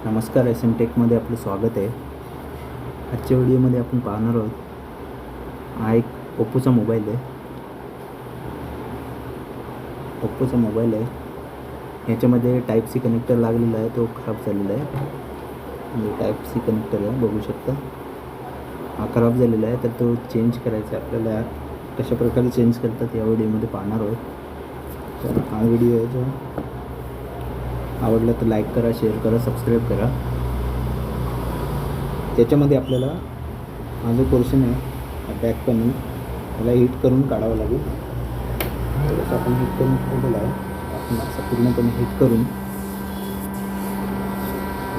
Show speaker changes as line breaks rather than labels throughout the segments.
नमस्कार, S M टेकमध्ये आपलं स्वागत आहे. आजच्या व्हिडिओमध्ये आपण पाहणार आहोत, हा एक ओप्पोचा मोबाईल आहे. ओप्पोचा मोबाईल आहे. ह्याच्यामध्ये टाईप सी कनेक्टर लागलेला आहे, तो खराब झालेला आहे. म्हणजे टाईप सी कनेक्टर आहे, बघू शकता. हा खराब झालेला आहे, तर तो चेंज करायचा आहे आपल्याला. कशा प्रकारे चेंज करतात या व्हिडिओमध्ये पाहणार आहोत. तर हा व्हिडिओ आहे, जो आवडला तर लाईक करा, शेअर करा, सबस्क्राईब करा. त्याच्यामध्ये आपल्याला हा जो पोर्शन आहे बॅक पॅनल, त्याला हिट करून काढावं लागेल. थोडंसं आपण हिट करून ठेवलेलं आहे. आपण असं पूर्णपणे हिट करून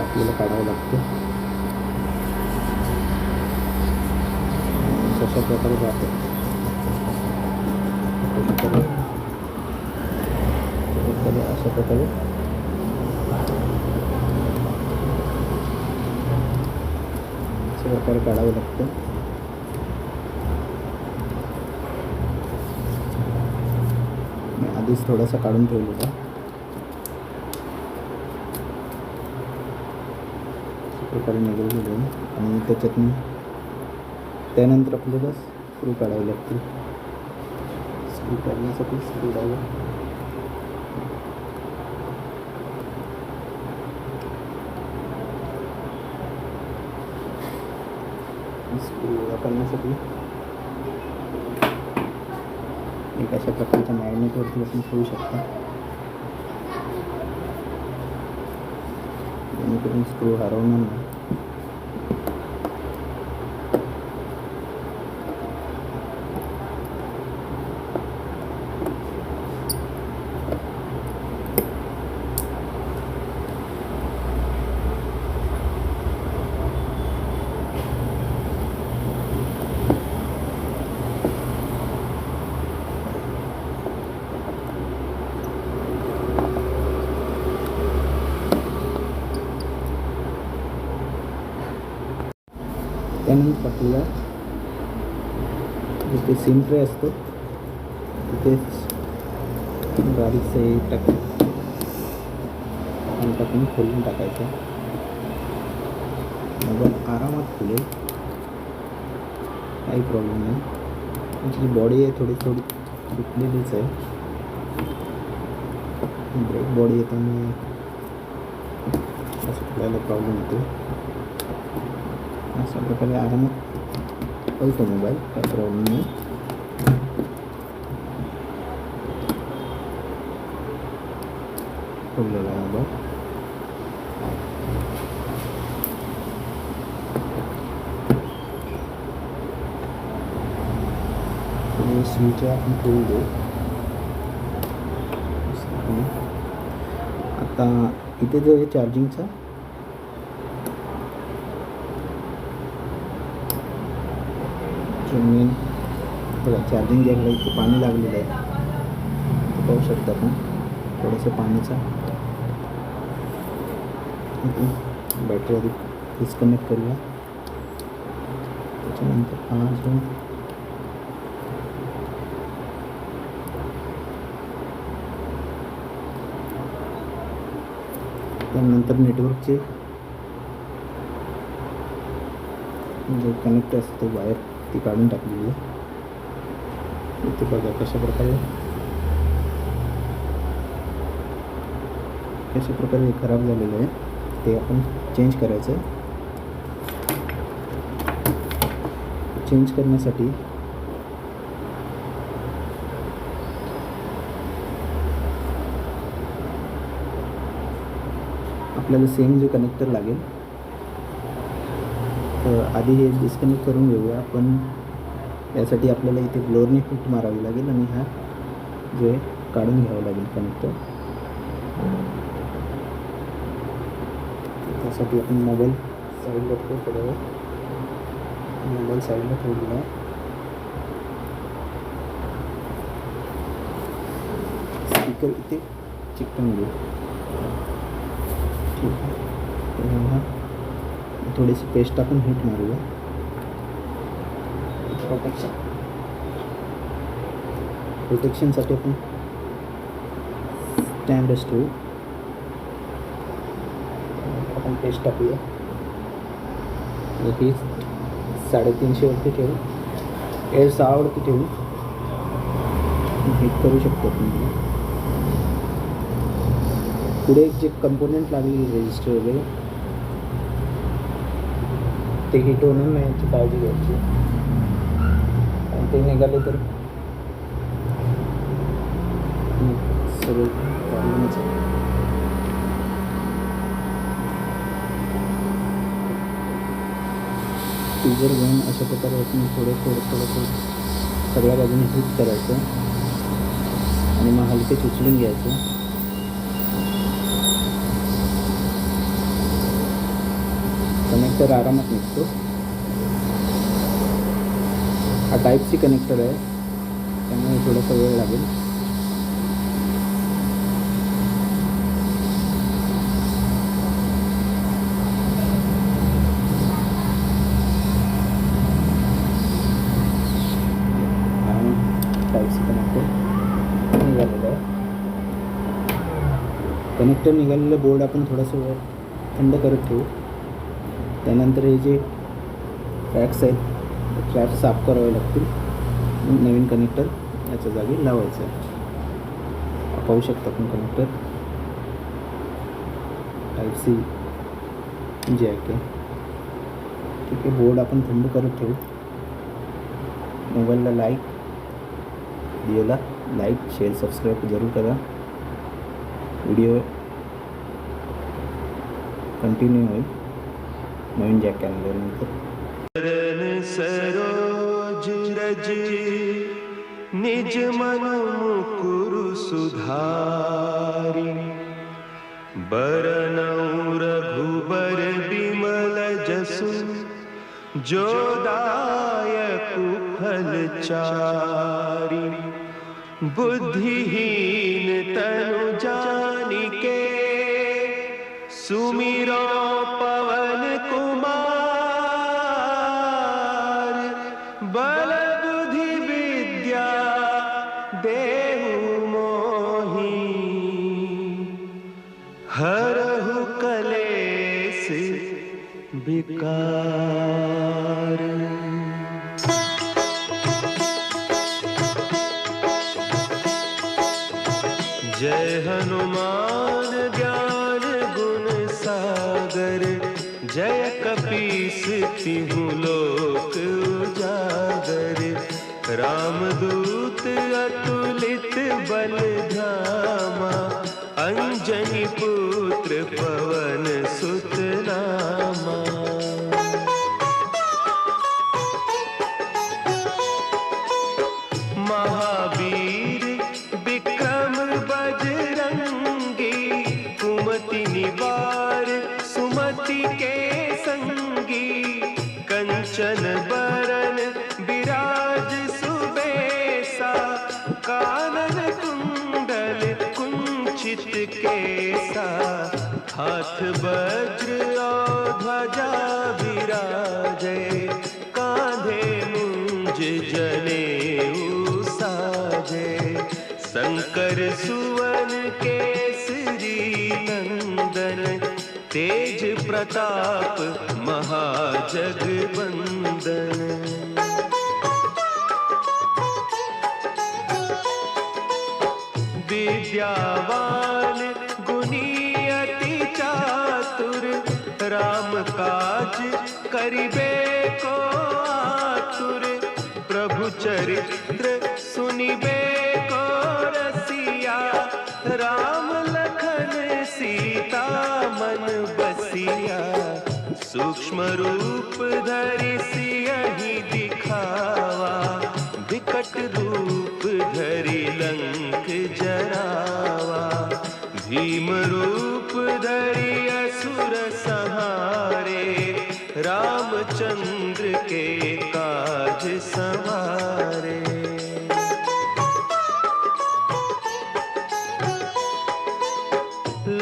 आपल्याला काढावं लागतं. अशा प्रकारे जातं. अशा प्रकारे काढावं लागतं. मी आधीच थोडासा काढून ठेवलेला. अशा प्रकारे निघालेलं आहे. आणि त्याच्यातून त्यानंतर आपल्याला स्क्रू काढावे लागतील. स्क्रू काढण्यासाठी स्क्रू ड्रायव्हर करण्यासाठी एक अशा प्रकारच्या मॅग्नेटवरती आपण ठेवू शकता, जेणेकरून स्क्रू हरवणार नाही. त्यानंतर आपल्याला जिथे सिम ट्रे असतो तिथेच बारीकचं हे टाकून खोलून टाकायचं. मोबाईल आरामात खुलेल, काही प्रॉब्लेम नाही. त्याची बॉडी आहे थोडी दुखलेलीच आहे. ब्रेक बॉडी आहे, त्यामुळे असं खुलायला प्रॉब्लेम होतो. अशा प्रकारे आरामात खोलतो मोबाईल, काही प्रॉब्लेम नाही. खोललेला मोबाईल. स्विच आपण ठेवून देऊ. आता इथे जो आहे चार्जिंगचा, मेन बघा, चार्जिंग घ्यायला इथे पाणी लागलेलं आहे. पाहू शकता आपण थोडंसं पाणीचा. बॅटरी आधी डिस्कनेक्ट करूया. त्याच्यानंतर हा जो त्यानंतर नेटवर्कचे जे कनेक्ट असते वायर, ती काढून टाकलेली आहे. इथे बघा कशा प्रकारे हे खराब झालेलं आहे. ते आपण चेंज करायचं आहे. चेंज करण्यासाठी आपल्याला सेम जो कनेक्टर लागेल, तर आधी हे डिस्कनेक्ट करून घेऊया आपण. यासाठी आपल्याला इथे ब्लोअरने फिट मारावी लागेल आणि हा जो आहे काढून घ्यावं लागेल कनेक्टर. त्यासाठी आपण मोबाईल साईडला ठेवू. मोबाईल साईडला ठेवलेला. स्पीकर इथे चिकटून घेऊ. ठीक आहे. थोडीशी पेस्ट टाकून हिट मारूया. प्रोटेक्शनसाठी आपण स्टँड ठेवू. आपण पेस्ट टाकूया. ही 350वरती ठेवू, 6वरती ठेवू. हिट करू शकतो आपण. पुढे जे कंपोनेंट लागले रेजिस्टर वगैरे ते हिट होणार नाही याची काळजी घ्यायची. आणि ते निघाले तर सगळं प्रॉब्लेमच आहे. सीजर घेऊन अशा प्रकारे आपण थोडं सगळ्या बाजूने हिट करायचं आणि मग हलके उचलून घ्यायचं. कनेक्टर आरामात निघतो. हा टाईप-सी कनेक्टर आहे, त्यामुळे थोडासा वेळ लागेल. टाईप-सी कनेक्टर निघालेलं आहे. कनेक्टर निघालेलं बोर्ड आपण थोडंसं वेळ थंड करत ठेवू. त्यानंतर हे जे ट्रॅक्स आहेत ट्रॅक्स साफ करावे लागतील. नवीन कनेक्टर याच्या जागी लावायचं आहे. पाहू शकता आपण कनेक्टर टाईप-सी जॅक आहे. ठीक आहे, बोर्ड आपण थंड करत ठेवू. मोबाईलला व्हिडिओला लाईक शेअर सबस्क्राईब जरूर करा. व्हिडिओ कंटिन्यू होईल नवीन जॅक आणल्यानंतर.
सरोज रज निज मन मुकुरु सुधारी बरनउँ रघुबर बिमल जसु जो दायकु फल चारि बुद्धिहीन तनु जानिके सुमिरो पवन कुमार बल बुद्धि विद्या देहु मोहि हरहु कलेस विकार. जय हनुमान ज्ञान गुण सागर जय कपीस तिहु लोक उजागर रामदूत अतुलित बल धामा अंजनी पुत्र पवन सुत नामा. महावीर विक्रम बजरंगी कुमति निवार सुमति के संगी कंचन बरन विराज सुबेसा कानन कुंडल कुंचित केसा हाथ वज्र और ध्वजा विराजे कांधे मुंज जनेऊ साजे शंकर सुवन केसरी नंदन तेज प्रताप महाजगवंदन. विद्यावान गुणी अति चातुर राम काज करिबे को आतुर प्रभु चरित्र सुनिबे को रसिया राम लखन सीता मन बसिया सूक्ष्म रूप धरि सियहि दिखावा विकट रूप धरि लंक जरावा भीम रूप धरि असुर संहारे रामचंद्र के काज संवारे.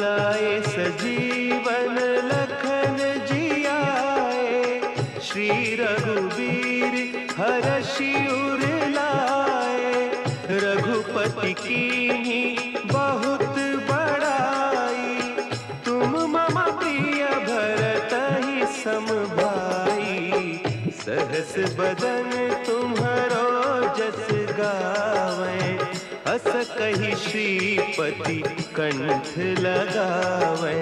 लाए सजीवन लखन जियाए श्री रघुवीर हरषि उर लाए रघुपति कीन्ही बहुत बड़ाई तुम मम प्रिय भरत बदन तुम्हारो जस गावे, अस कही श्रीपति कंठ लगावे।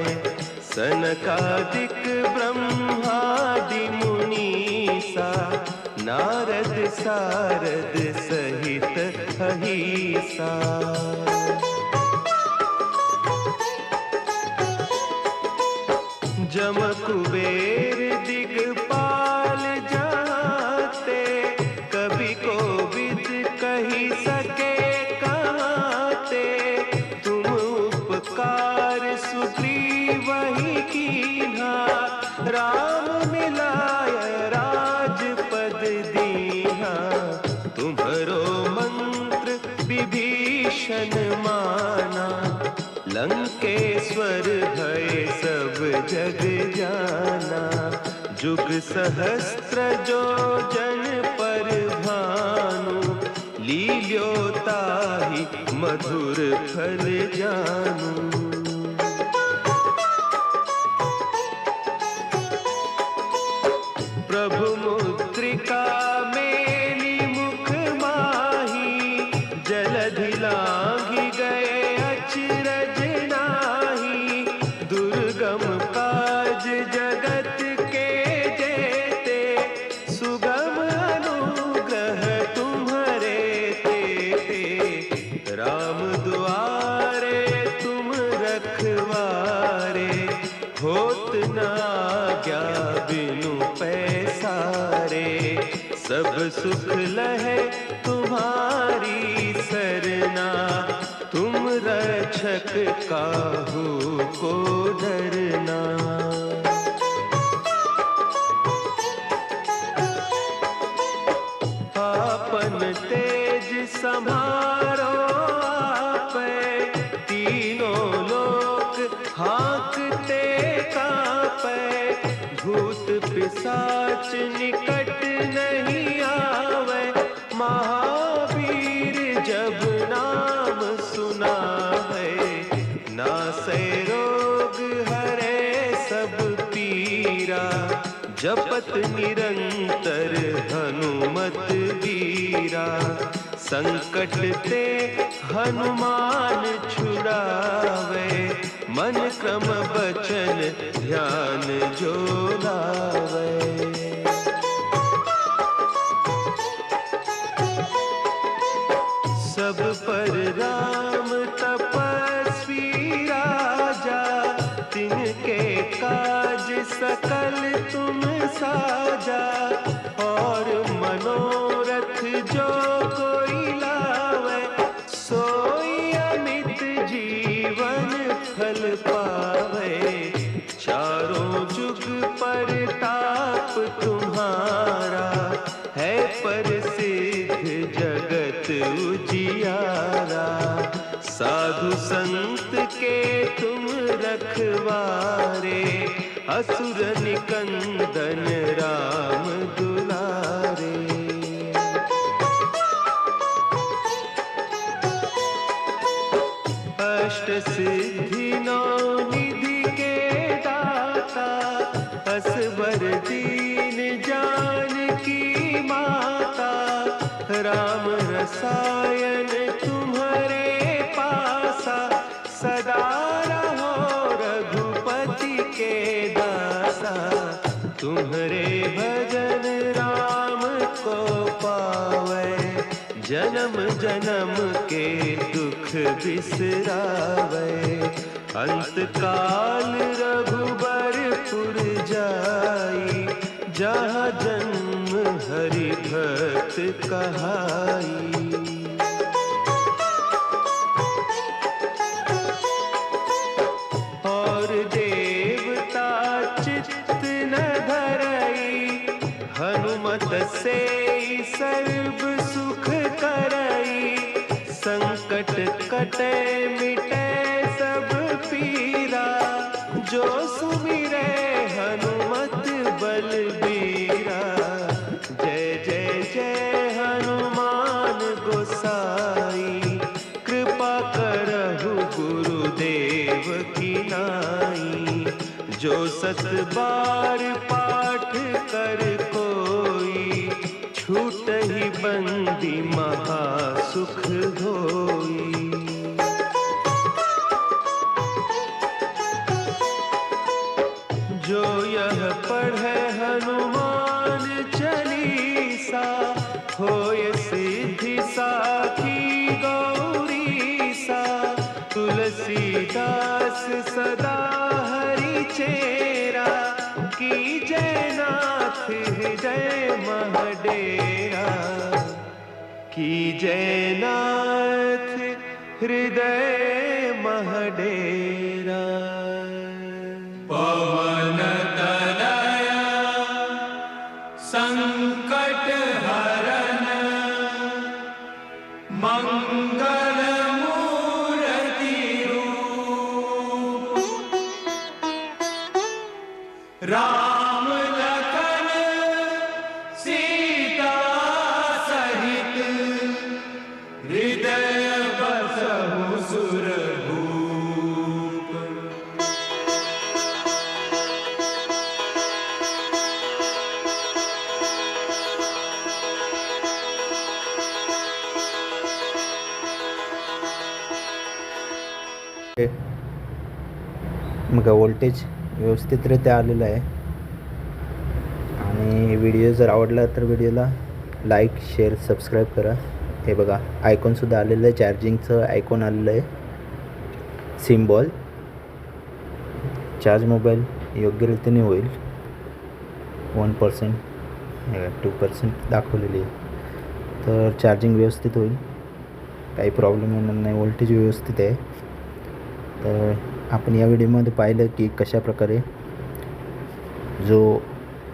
सनकादिक ब्रह्मादि मुनीसा, नारद सारद सहित अहिसा। जम कुबेर दिगपाल जाते, कभी को विद कही सके कहते। तुम उपकार सुग्रीव वही कीन्हा, राम मिलाय राजपद दीन्हा। तुम्हरो मंत्र विभीषण माना, लंकेश्वर है सब जग जाना। जुग सहस्त्र जो जन पर भानु, लील्योताहि मधुर फल जानू। प्रभु मुद्रिका मेली मुख माही, जलधि लांघि गए अचरज नाही। दुर्गम काज जगत के जेते, सुगम अनुग्रह तुम्हारे तेते। राम दुआरे तुम रखवारे, होत न आज्ञा बिनु पैसारे। सब सुख लहे तुम्हारी सरना, तुम रक्षक काहू को डरना। आपन तेज समारो आपै, तीनों लोक हाँकते कापै। भूत पिशाच निकट नहीं आवे, महावीर जब नाम सुना है। नासै रोग हरे सब पीरा, जपत निरंतर हनुमत वीरा। संकट ते हनुमान छुड़ावे, मन क्रम बचन ध्यान जो लावे। सब पर राम तपस्वी राजा, तिनके काज सकल तुम साजा। और मनोरथ जो कोई लावे, सोई अमित जीवन फल पावे। चारों जुग परताप तुम्हारा, है प्रसिद्ध जगत उजियारा। साधु संत के तुम रखवारे, असुर निकंदन राम दुलारे। अष्ट सिद्धि नौ निधि के दाता, असबर दीन जानकी माता। राम रसायन तुम्हारे पासा, सदा रहो रघुपति के दासा। तुम्हारे भजन राम को पावे, जन्म जन्म के दुख बिसरावे। अंत काल रघुबरपुर जाई, जहाँ जन्म हरि भक्त कहाई। और देवता चित्त न धरई, हनुमत से सर्व सुख करई। संकट कटे मिटे सब पीरा, जो सुमिरे हनुमत बलबीरा। जय जय जय हनुमान गोसाई, कृपा करहु गुरुदेव की नाई। जो सत बार पाठ कर कोई, छूटहि बंदी महासुख होई। जो यह पढ़े हनुमान चालीसा, होय सिद्धि साखी गौरी सा। तुलसीदास सदा हरि चेरा, की जयनाथ हृदय महडेरा। की जयनाथ हृदय महडेरा।
पवन तनया संकट हरन, मंगल मूर्ति रूप। राम लखन सीता सहित, हृदय बसहु सुरभूप।
मग वोल्टेज व्यवस्थितरित्या आलेलं आहे. आणि व्हिडिओ जर आवडला तर व्हिडिओला लाईक शेअर सबस्क्राईब करा. हे बघा आयकॉनसुद्धा आलेलं आहे, चार्जिंगचं आयकॉन आलेलं आहे, सिम्बॉल. चार्ज मोबाईल योग्य रीतीने होईल. 1%, 2% दाखवलेली आहे. तर चार्जिंग व्यवस्थित होईल, काही प्रॉब्लेम येणार नाही. वोल्टेज व्यवस्थित आहे. तर आपण या व्हिडिओमध्ये पाहिलं की कशाप्रकारे जो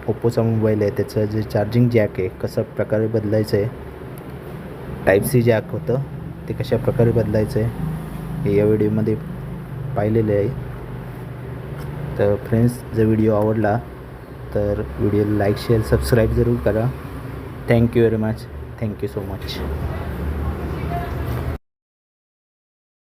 ओप्पोचा मोबाईल आहे त्याचं जे चार्जिंग जॅक आहे कशा प्रकारे बदलायचं आहे. टाईप सी जॅक होतं ते कशा प्रकारे बदलायचं आहे हे या व्हिडिओमध्ये पाहिलेले आहे. तर फ्रेंड्स, जर व्हिडिओ आवडला तर व्हिडिओला लाईक शेअर सबस्क्राईब जरूर करा. Thank you very much. Thank you so much.